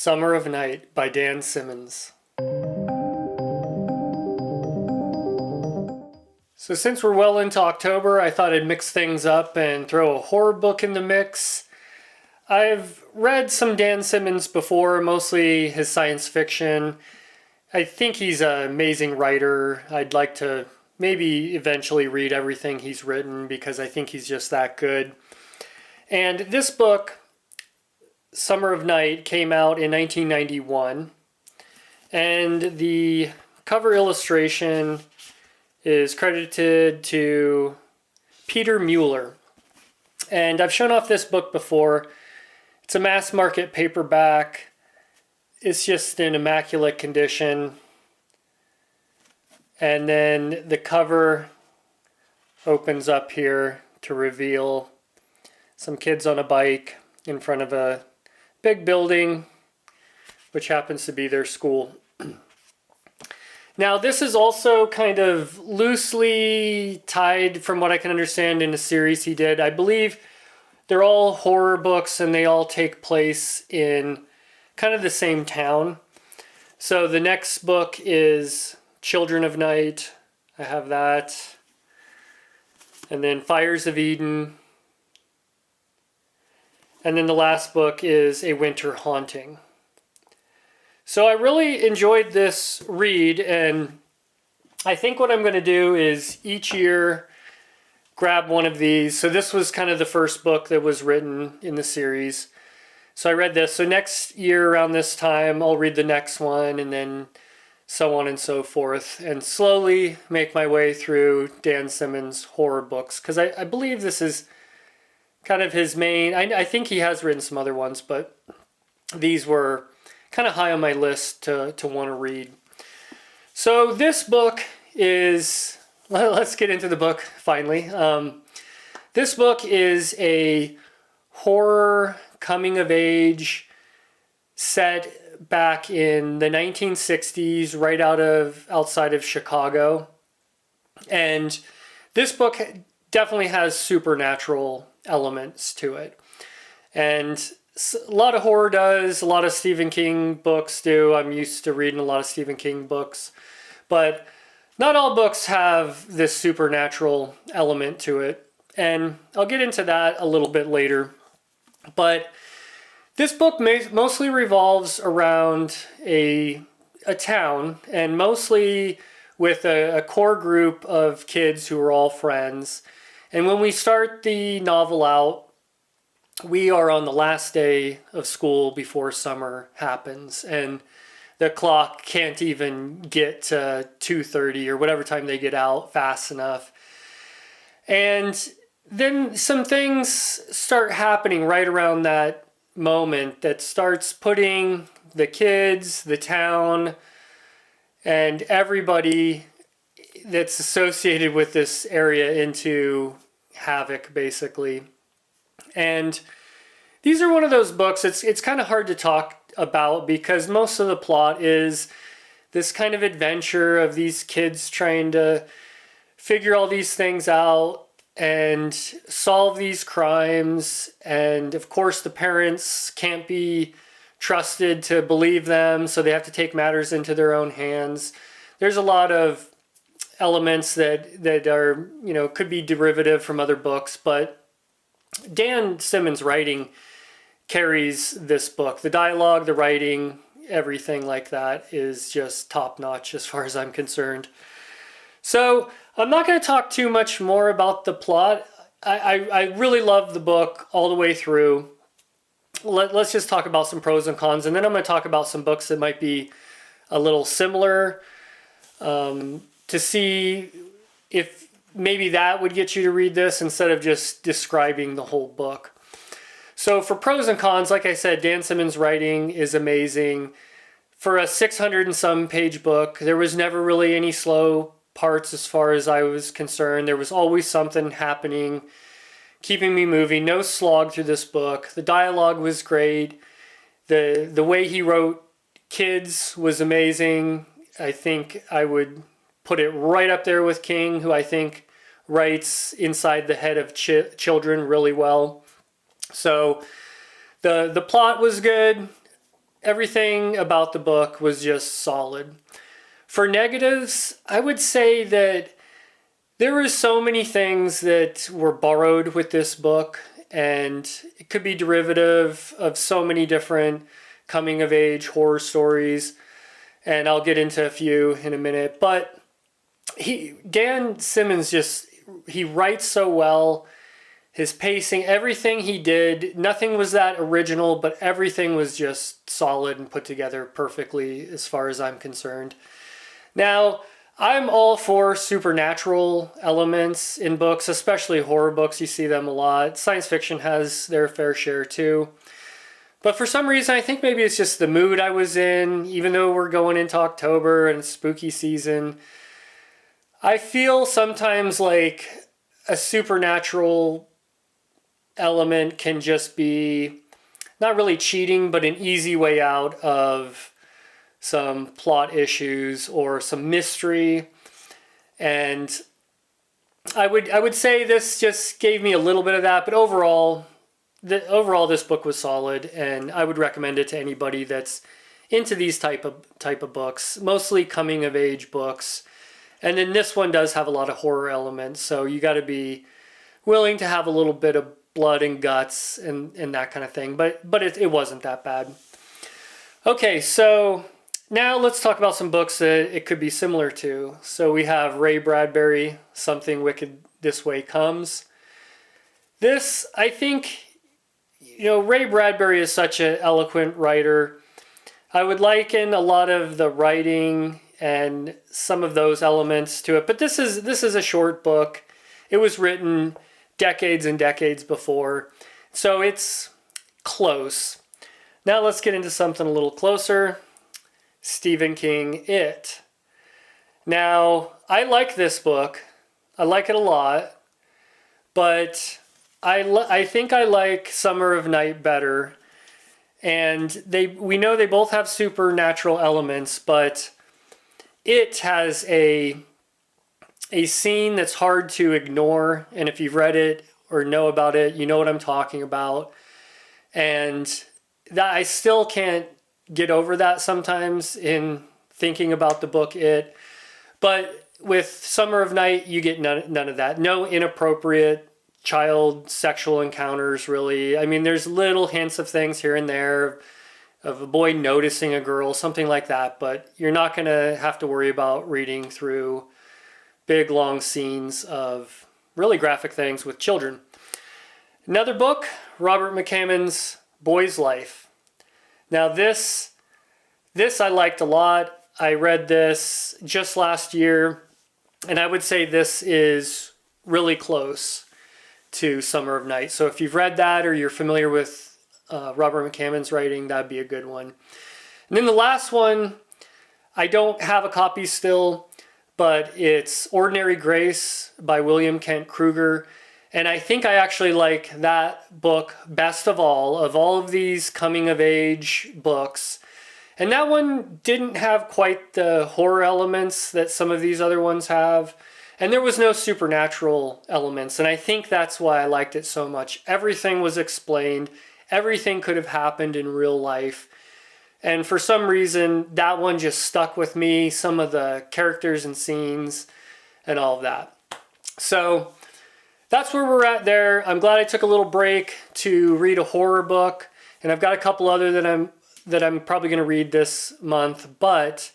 Summer of Night by Dan Simmons. So since we're well into October, I thought I'd mix things up and throw a horror book in the mix. I've read some Dan Simmons before, mostly his science fiction. I think he's an amazing writer. I'd like to maybe eventually read everything he's written because I think he's just that good. And this book, Summer of Night, came out in 1991. And the cover illustration is credited to Peter Mueller. And I've shown off this book before. It's a mass market paperback. It's just in immaculate condition. And then the cover opens up here to reveal some kids on a bike in front of a big building, which happens to be their school. Now, this is also kind of loosely tied, from what I can understand, in a series he did. I believe they're all horror books and they all take place in kind of the same town. So the next book is Children of Night. I have that. And then Fires of Eden. And then the last book is A Winter Haunting. So I really enjoyed this read, and I think what I'm going to do is each year grab one of these. So this was kind of the first book that was written in the series. So I read this. So next year around this time, I'll read the next one, and then so on and so forth, and slowly make my way through Dan Simmons' horror books, because I believe this is kind of his main. I think he has written some other ones, but these were kind of high on my list to want to read. So this book is, let's get into the book finally. This book is a horror coming of age set back in the 1960s, right outside of Chicago. And this book definitely has supernatural elements to it. And a lot of horror does, a lot of Stephen King books do. I'm used to reading a lot of Stephen King books. But not all books have this supernatural element to it. And I'll get into that a little bit later. But this book mostly revolves around a town, and mostly with a core group of kids who are all friends. And when we start the novel out, we are on the last day of school before summer happens, and the clock can't even get to 2:30 or whatever time they get out fast enough. And then some things start happening right around that moment that starts putting the kids, the town, and everybody that's associated with this area into havoc, basically. And these are one of those books, it's kind of hard to talk about because most of the plot is this kind of adventure of these kids trying to figure all these things out and solve these crimes. And of course the parents can't be trusted to believe them, so they have to take matters into their own hands. There's a lot of elements that are, could be derivative from other books, but Dan Simmons' writing carries this book. The dialogue, the writing, everything like that is just top-notch as far as I'm concerned. So I'm not going to talk too much more about the plot. I really love the book all the way through. Let's just talk about some pros and cons, and then I'm going to talk about some books that might be a little similar, to see if maybe that would get you to read this instead of just describing the whole book. So for pros and cons, like I said, Dan Simmons' writing is amazing. For a 600 and some page book, there was never really any slow parts as far as I was concerned. There was always something happening, keeping me moving. No slog through this book. The dialogue was great. The way he wrote kids was amazing. I think I would put it right up there with King, who I think writes inside the head of children really well. So the plot was good. everything about the book was just solid. For negatives, I would say that there were so many things that were borrowed with this book, and it could be derivative of so many different coming of age horror stories, and I'll get into a few in a minute. But Dan Simmons he writes so well. His pacing, everything he did, nothing was that original, but everything was just solid and put together perfectly as far as I'm concerned. Now, I'm all for supernatural elements in books, especially horror books. You see them a lot. Science fiction has their fair share too. But for some reason, I think maybe it's just the mood I was in, even though we're going into October and spooky season. I feel sometimes like a supernatural element can just be not really cheating, but an easy way out of some plot issues or some mystery. And I would say this just gave me a little bit of that, but overall this book was solid, and I would recommend it to anybody that's into these type of books, mostly coming of age books. And then this one does have a lot of horror elements, so you got to be willing to have a little bit of blood and guts and that kind of thing, but it wasn't that bad. Okay, so now let's talk about some books that it could be similar to. So we have Ray Bradbury, Something Wicked This Way Comes. This, I think, Ray Bradbury is such an eloquent writer. I would liken a lot of the writing and some of those elements to it, but this is a short book. It was written decades and decades before, so it's close. Now let's get into something a little closer. Stephen King, It. Now, I like this book. I like it a lot, but I think I like Summer of Night better. And we know they both have supernatural elements, but It has a scene that's hard to ignore, and if you've read it or know about it, you know what I'm talking about. And that I still can't get over that sometimes in thinking about the book It. But with Summer of Night, you get none of that. No inappropriate child sexual encounters, really. I mean, there's little hints of things here and there of a boy noticing a girl, something like that, but you're not going to have to worry about reading through big, long scenes of really graphic things with children. Another book, Robert McCammon's Boy's Life. Now this I liked a lot. I read this just last year, and I would say this is really close to Summer of Night. So if you've read that or you're familiar with Robert McCammon's writing, that'd be a good one. And then the last one, I don't have a copy still, but it's Ordinary Grace by William Kent Kruger. And I think I actually like that book best of all of these coming of age books. And that one didn't have quite the horror elements that some of these other ones have. And there was no supernatural elements. And I think that's why I liked it so much. Everything was explained. Everything could have happened in real life. And for some reason, that one just stuck with me, some of the characters and scenes and all of that. So that's where we're at there. I'm glad I took a little break to read a horror book. And I've got a couple other that I'm probably going to read this month. But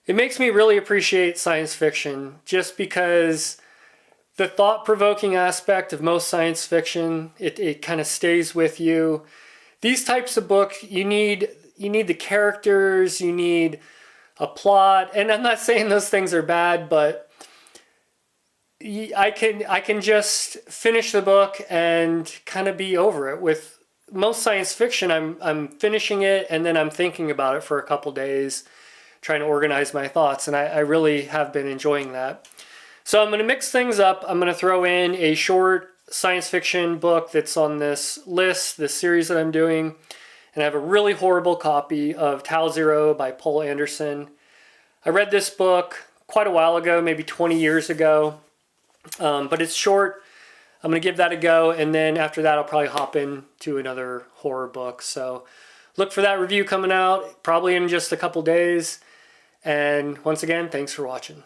it makes me really appreciate science fiction just because the thought-provoking aspect of most science fiction, it kind of stays with you. These types of books, you need the characters, you need a plot, and I'm not saying those things are bad, but I can just finish the book and kind of be over it. With most science fiction, I'm finishing it and then I'm thinking about it for a couple days, trying to organize my thoughts, and I really have been enjoying that. So I'm going to mix things up. I'm going to throw in a short science fiction book that's on this list, this series that I'm doing. And I have a really horrible copy of Tau Zero by Poul Anderson. I read this book quite a while ago, maybe 20 years ago. But it's short. I'm going to give that a go. And then after that, I'll probably hop into another horror book. So look for that review coming out probably in just a couple days. And once again, thanks for watching.